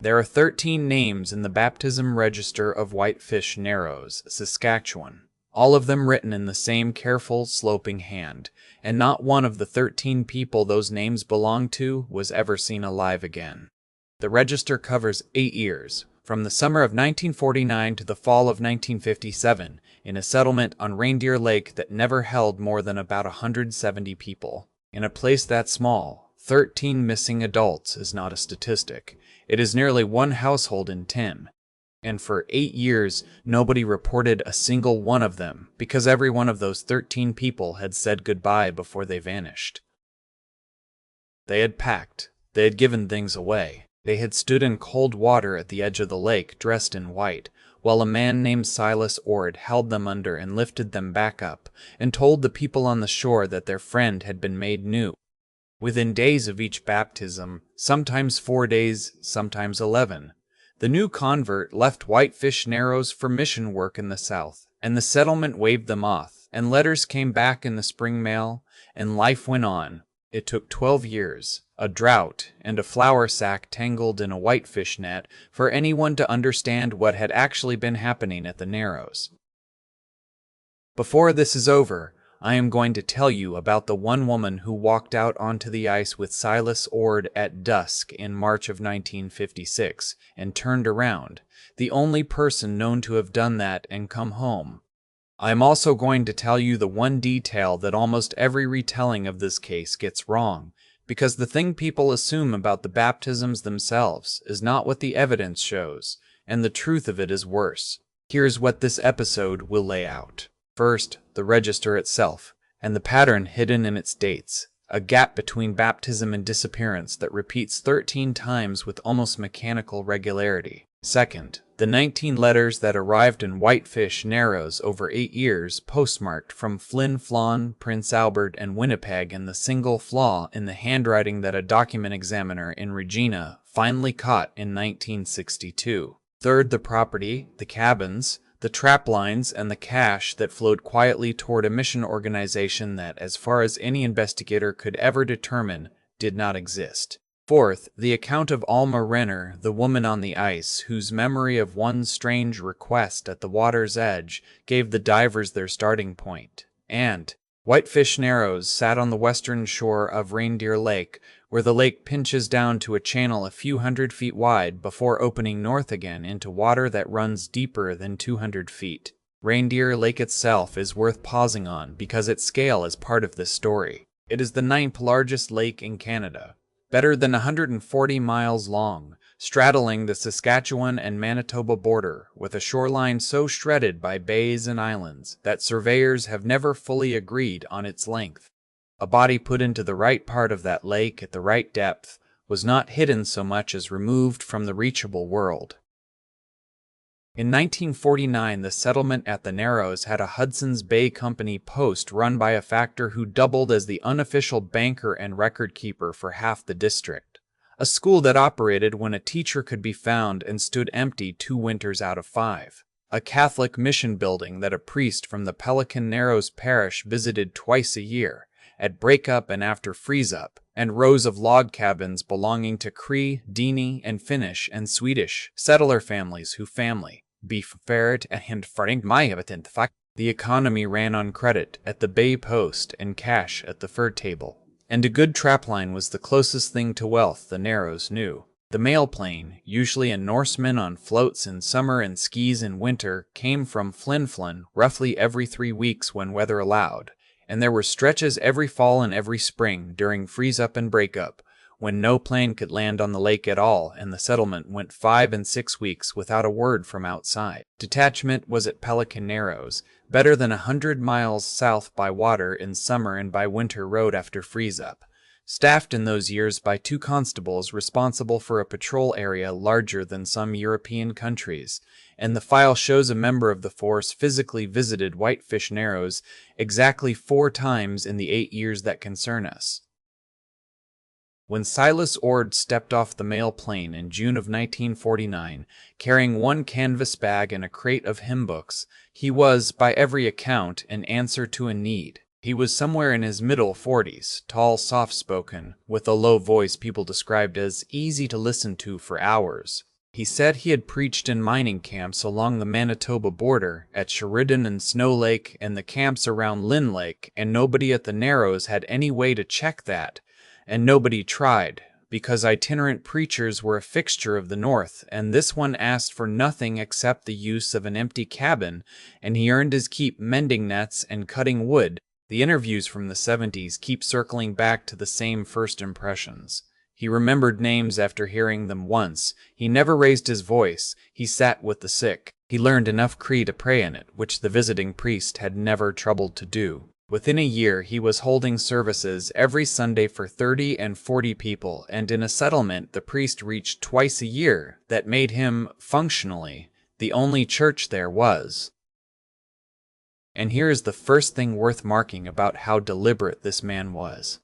There are 13 names in the baptism register of Whitefish Narrows, Saskatchewan, all of them written in the same careful, sloping hand, and not one of the 13 people those names belong to was ever seen alive again. The register covers 8 years, from the summer of 1949 to the fall of 1957, in a settlement on Reindeer Lake that never held more than about 170 people. In a place that small, 13 missing adults is not a statistic. It is nearly one household in 10. And for 8 years, nobody reported a single one of them, because every one of those 13 people had said goodbye before they vanished. They had packed. They had given things away. They had stood in cold water at the edge of the lake, dressed in white, while a man named Silas Ord held them under and lifted them back up, and told the people on the shore that their friend had been made new. Within days of each baptism, sometimes 4 days, sometimes 11, the new convert left Whitefish Narrows for mission work in the south, and the settlement waved them off, and letters came back in the spring mail, and life went on. It took 12 years, a drought, and a flour sack tangled in a whitefish net for anyone to understand what had actually been happening at the Narrows. Before this is over, I am going to tell you about the one woman who walked out onto the ice with Silas Ord at dusk in March of 1956 and turned around, the only person known to have done that and come home. I am also going to tell you the one detail that almost every retelling of this case gets wrong, because the thing people assume about the baptisms themselves is not what the evidence shows, and the truth of it is worse. Here's what this episode will lay out. First, the register itself, and the pattern hidden in its dates, a gap between baptism and disappearance that repeats 13 times with almost mechanical regularity. Second, the 19 letters that arrived in Whitefish Narrows over 8 years, postmarked from Flin Flon, Prince Albert, and Winnipeg, and the single flaw in the handwriting that a document examiner in Regina finally caught in 1962. Third, the property, the cabins, the traplines, and the cash that flowed quietly toward a mission organization that, as far as any investigator could ever determine, did not exist. Fourth, the account of Alma Renner, the woman on the ice, whose memory of one strange request at the water's edge gave the divers their starting point. And Whitefish Narrows sat on the western shore of Reindeer Lake, where the lake pinches down to a channel a few hundred feet wide before opening north again into water that runs deeper than 200 feet. Reindeer Lake itself is worth pausing on because its scale is part of this story. It is the 9th largest lake in Canada, better than 140 miles long, straddling the Saskatchewan and Manitoba border, with a shoreline so shredded by bays and islands that surveyors have never fully agreed on its length. A body put into the right part of that lake at the right depth was not hidden so much as removed from the reachable world. In 1949, the settlement at the Narrows had a Hudson's Bay Company post run by a factor who doubled as the unofficial banker and record keeper for half the district. A school that operated when a teacher could be found and stood empty 2 winters out of 5. A Catholic mission building that a priest from the Pelican Narrows parish visited twice a year, at breakup and after freeze-up, and rows of log cabins belonging to Cree, Dene, and Finnish and Swedish settler families who beef ferret and faring my fact. The economy ran on credit at the Bay Post and cash at the fur table, and a good trapline was the closest thing to wealth the Narrows knew. The mail plane, usually a Norseman on floats in summer and skis in winter, came from Flin Flon roughly every 3 weeks when weather allowed, and there were stretches every fall and every spring during freeze-up and break-up, when no plane could land on the lake at all and the settlement went 5 and 6 weeks without a word from outside. Detachment was at Pelican Narrows, better than 100 miles south by water in summer and by winter road after freeze-up, staffed in those years by 2 constables responsible for a patrol area larger than some European countries, and the file shows a member of the force physically visited Whitefish Narrows exactly 4 times in the 8 years that concern us. When Silas Ord stepped off the mail plane in June of 1949, carrying 1 canvas bag and a crate of hymn books, he was, by every account, an answer to a need. He was somewhere in his middle 40s, tall, soft-spoken, with a low voice people described as easy to listen to for hours. He said he had preached in mining camps along the Manitoba border, at Sheridan and Snow Lake and the camps around Lynn Lake, and nobody at the Narrows had any way to check that, and nobody tried, because itinerant preachers were a fixture of the North, and this one asked for nothing except the use of an empty cabin, and he earned his keep mending nets and cutting wood. The interviews from the 70s keep circling back to the same first impressions. He remembered names after hearing them once. He never raised his voice. He sat with the sick. He learned enough Cree to pray in it, which the visiting priest had never troubled to do. Within a year, he was holding services every Sunday for 30 and 40 people, and in a settlement the priest reached twice a year. That made him, functionally, the only church there was. And here is the first thing worth marking about how deliberate this man was.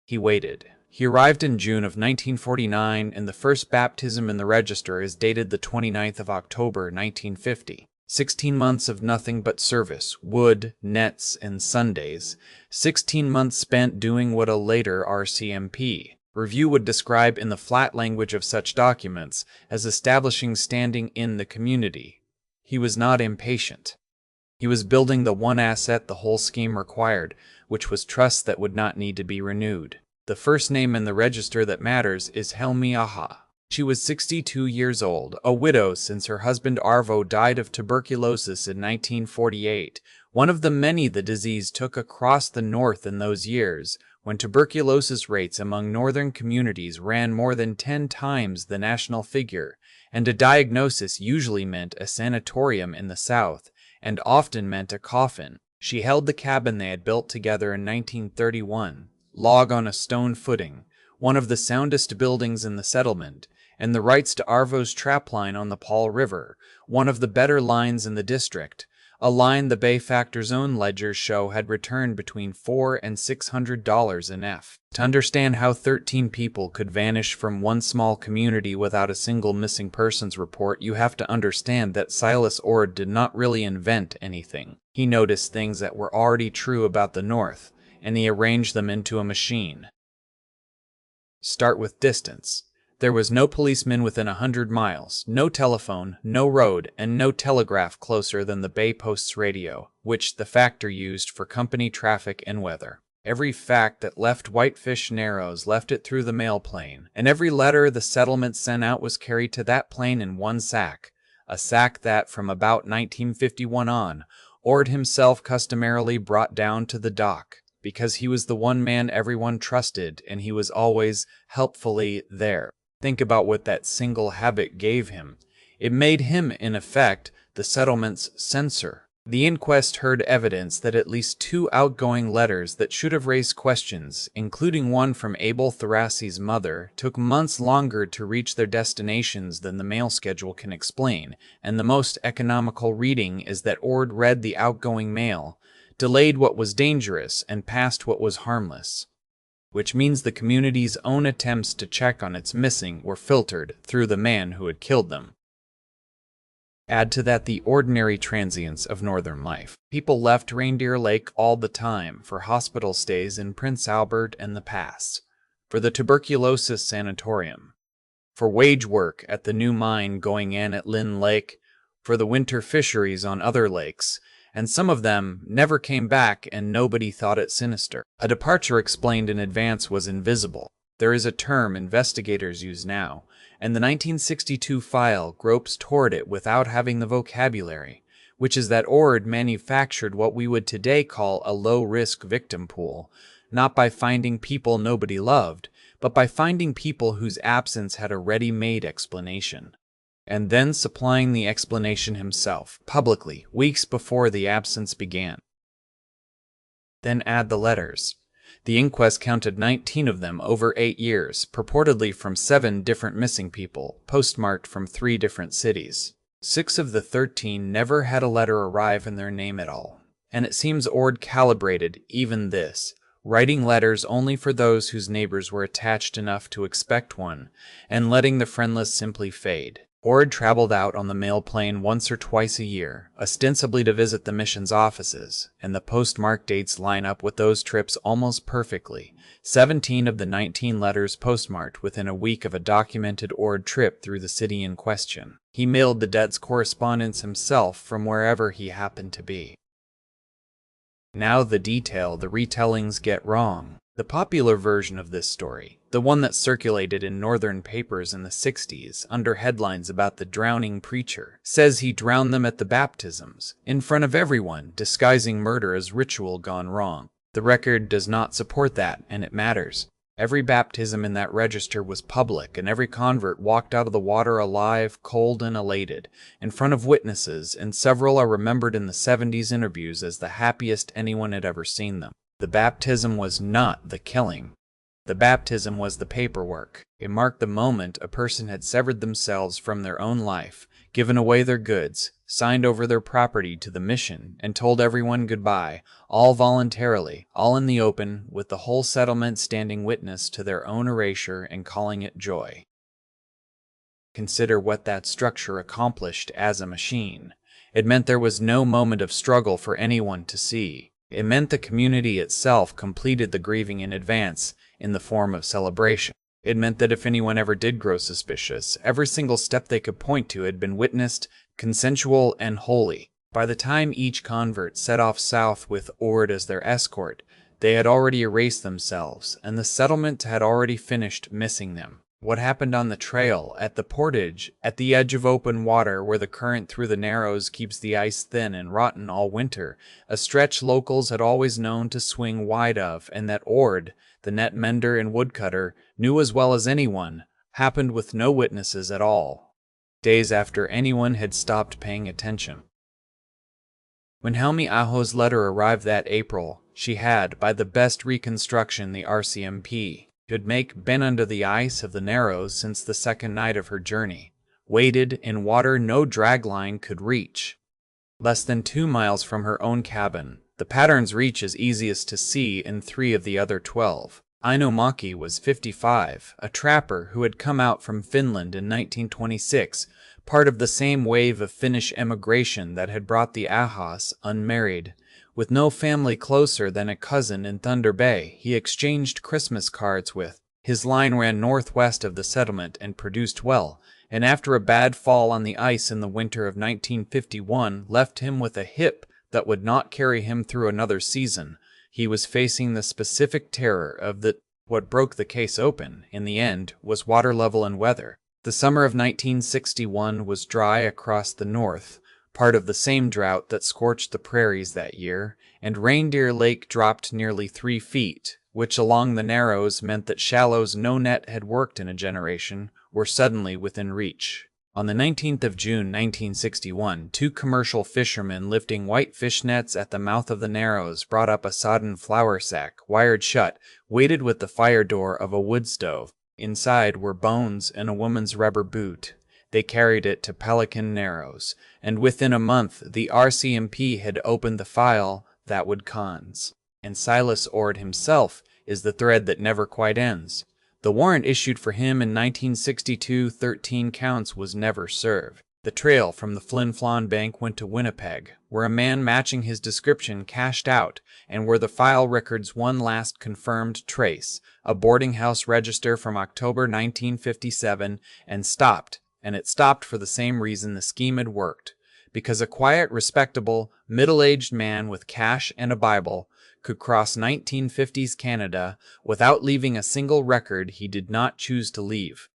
He waited. He arrived in June of 1949, and the first baptism in the register is dated the 29th of October, 1950. 16 months of nothing but service, wood, nets, and Sundays. 16 months spent doing what a later RCMP review would describe in the flat language of such documents as establishing standing in the community. He was not impatient. He was building the one asset the whole scheme required, which was trust that would not need to be renewed. The first name in the register that matters is Helmi Aha. She was 62 years old, a widow since her husband Arvo died of tuberculosis in 1948, one of the many the disease took across the North in those years, when tuberculosis rates among northern communities ran more than 10 times the national figure, and a diagnosis usually meant a sanatorium in the South, and often meant a coffin. She held the cabin they had built together in 1931. Log on a stone footing, one of the soundest buildings in the settlement, and the rights to Arvo's trapline on the Paul River, one of the better lines in the district, a line the Bay Factor's own ledgers show had returned between $400 and $600 an F. To understand how 13 people could vanish from one small community without a single missing persons report, you have to understand that Silas Ord did not really invent anything. He noticed things that were already true about the North, and he arranged them into a machine. Start with distance. There was no policeman within 100 miles, no telephone, no road, and no telegraph closer than the Bay Post's radio, which the factor used for company traffic and weather. Every fact that left Whitefish Narrows left it through the mail plane, and every letter the settlement sent out was carried to that plane in one sack, a sack that, from about 1951 on, Ord himself customarily brought down to the dock, because he was the one man everyone trusted, and he was always helpfully there. Think about what that single habit gave him. It made him, in effect, the settlement's censor. The inquest heard evidence that at least 2 outgoing letters that should have raised questions, including one from Abel Tharasi's mother, took months longer to reach their destinations than the mail schedule can explain, and the most economical reading is that Ord read the outgoing mail, delayed what was dangerous, and passed what was harmless, which means the community's own attempts to check on its missing were filtered through the man who had killed them. Add to that the ordinary transience of northern life. People left Reindeer Lake all the time for hospital stays in Prince Albert and the Pass, for the tuberculosis sanatorium, for wage work at the new mine going in at Lynn Lake, for the winter fisheries on other lakes, and some of them never came back and nobody thought it sinister. A departure explained in advance was invisible. There is a term investigators use now, and the 1962 file gropes toward it without having the vocabulary, which is that Ord manufactured what we would today call a low-risk victim pool, not by finding people nobody loved, but by finding people whose absence had a ready-made explanation, and then supplying the explanation himself, publicly, weeks before the absence began. Then add the letters. The inquest counted 19 of them over 8 years, purportedly from 7 different missing people, postmarked from 3 different cities. 6 of the 13 never had a letter arrive in their name at all, and it seems Ord calibrated even this, writing letters only for those whose neighbors were attached enough to expect one, and letting the friendless simply fade. Ord traveled out on the mail plane once or twice a year, ostensibly to visit the mission's offices, and the postmark dates line up with those trips almost perfectly. 17 of the 19 letters postmarked within a week of a documented Ord trip through the city in question. He mailed the debt's correspondence himself from wherever he happened to be. Now the retellings get wrong. The popular version of this story, the one that circulated in northern papers in the 60s under headlines about the drowning preacher, says he drowned them at the baptisms, in front of everyone, disguising murder as ritual gone wrong. The record does not support that, and it matters. Every baptism in that register was public, and every convert walked out of the water alive, cold, and elated, in front of witnesses, and several are remembered in the 70s interviews as the happiest anyone had ever seen them. The baptism was not the killing. The baptism was the paperwork. It marked the moment a person had severed themselves from their own life, given away their goods, signed over their property to the mission, and told everyone goodbye, all voluntarily, all in the open, with the whole settlement standing witness to their own erasure and calling it joy. Consider what that structure accomplished as a machine. It meant there was no moment of struggle for anyone to see. It meant the community itself completed the grieving in advance in the form of celebration. It meant that if anyone ever did grow suspicious, every single step they could point to had been witnessed, consensual, and holy. By the time each convert set off south with Ord as their escort, they had already erased themselves, and the settlement had already finished missing them. What happened on the trail, at the portage, at the edge of open water where the current through the Narrows keeps the ice thin and rotten all winter, a stretch locals had always known to swing wide of, and that Ord, the net mender and woodcutter, knew as well as anyone, happened with no witnesses at all, days after anyone had stopped paying attention. When Helmi Aho's letter arrived that April, she had, by the best reconstruction the RCMP could make, been under the ice of the Narrows since the second night of her journey, waded in water no dragline could reach. Less than 2 miles from her own cabin, the pattern's reach is easiest to see in 3 of the other 12. Eino was 55, a trapper who had come out from Finland in 1926, part of the same wave of Finnish emigration that had brought the Ahos unmarried. With no family closer than a cousin in Thunder Bay, he exchanged Christmas cards with. His line ran northwest of the settlement and produced well, and after a bad fall on the ice in the winter of 1951 left him with a hip that would not carry him through another season, he was facing the specific terror of that. What broke the case open, in the end, was water level and weather. The summer of 1961 was dry across the north, part of the same drought that scorched the prairies that year, and Reindeer Lake dropped nearly 3 feet, which along the Narrows meant that shallows no net had worked in a generation were suddenly within reach. On the 19th of June 1961, 2 commercial fishermen lifting whitefish nets at the mouth of the Narrows brought up a sodden flour sack, wired shut, weighted with the fire door of a wood stove. Inside were bones and a woman's rubber boot. They carried it to Pelican Narrows, and within a month the RCMP had opened the file that would cons. And Silas Ord himself is the thread that never quite ends. The warrant issued for him in 1962, 13 counts, was never served. The trail from the Flin Flon Bank went to Winnipeg, where a man matching his description cashed out, and where the file records one last confirmed trace, a boarding house register from October 1957, and stopped. And it stopped for the same reason the scheme had worked, because a quiet, respectable, middle-aged man with cash and a Bible could cross 1950s Canada without leaving a single record he did not choose to leave.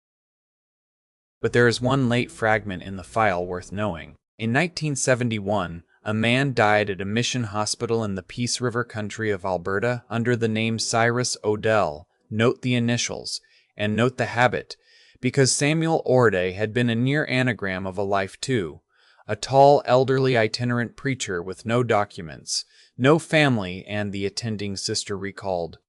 But there is one late fragment in the file worth knowing. In 1971, a man died at a mission hospital in the Peace River country of Alberta under the name Cyrus Odell. Note the initials, and note the habit, because Samuel Orde had been a near anagram of a life too. A tall, elderly itinerant preacher with no documents, no family, and the attending sister recalled.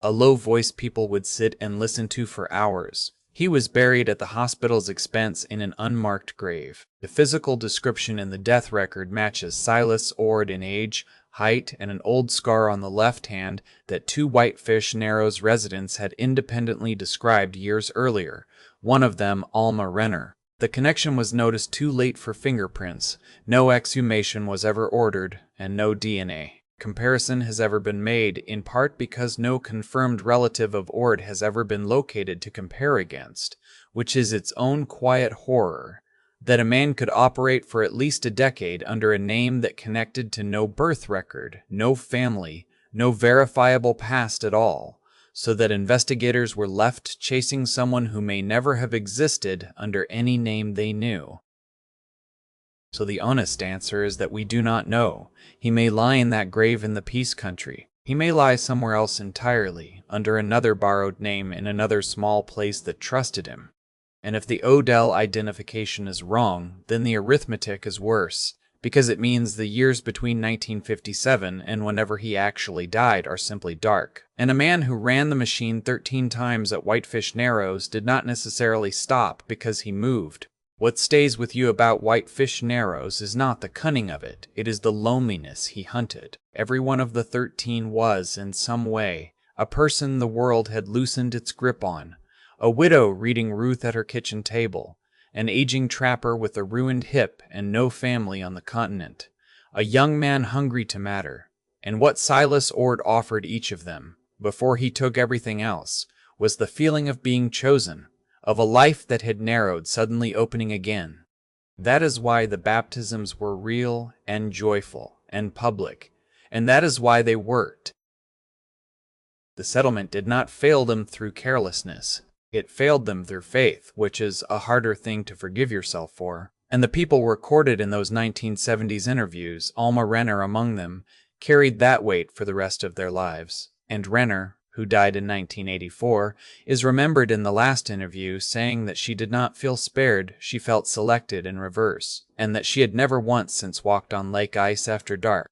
A low voice people would sit and listen to for hours. He was buried at the hospital's expense in an unmarked grave. The physical description in the death record matches Silas Ord in age, height, and an old scar on the left hand that 2 Whitefish Narrows residents had independently described years earlier, one of them Alma Renner. The connection was noticed too late for fingerprints, no exhumation was ever ordered, and no DNA comparison has ever been made, in part because no confirmed relative of Ord has ever been located to compare against, which is its own quiet horror, that a man could operate for at least a decade under a name that connected to no birth record, no family, no verifiable past at all, so that investigators were left chasing someone who may never have existed under any name they knew. So the honest answer is that we do not know. He may lie in that grave in the Peace Country. He may lie somewhere else entirely, under another borrowed name in another small place that trusted him. And if the Odell identification is wrong, then the arithmetic is worse, because it means the years between 1957 and whenever he actually died are simply dark. And a man who ran the machine 13 times at Whitefish Narrows did not necessarily stop because he moved. What stays with you about Whitefish Narrows is not the cunning of it, it is the loneliness he hunted. Every one of the 13 was, in some way, a person the world had loosened its grip on. A widow reading Ruth at her kitchen table, an aging trapper with a ruined hip and no family on the continent, a young man hungry to matter. And what Silas Ord offered each of them, before he took everything else, was the feeling of being chosen, of a life that had narrowed suddenly opening again. That is why the baptisms were real and joyful and public, and that is why they worked. The settlement did not fail them through carelessness. It failed them through faith, which is a harder thing to forgive yourself for. And the people recorded in those 1970s interviews, Alma Renner among them, carried that weight for the rest of their lives. And Renner, who died in 1984, is remembered in the last interview saying that she did not feel spared, she felt selected in reverse, and that she had never once since walked on lake ice after dark.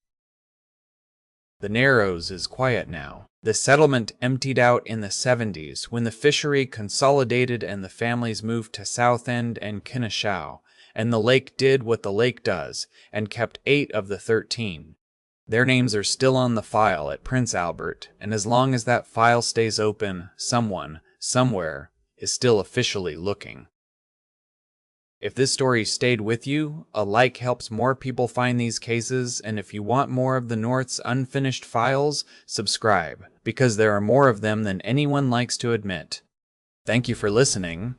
The Narrows is quiet now. The settlement emptied out in the 70s when the fishery consolidated and the families moved to Southend and Kinneshaw, and the lake did what the lake does, and kept 8 of the 13. Their names are still on the file at Prince Albert, and as long as that file stays open, someone, somewhere, is still officially looking. If this story stayed with you, a like helps more people find these cases, and if you want more of the North's unfinished files, subscribe, because there are more of them than anyone likes to admit. Thank you for listening.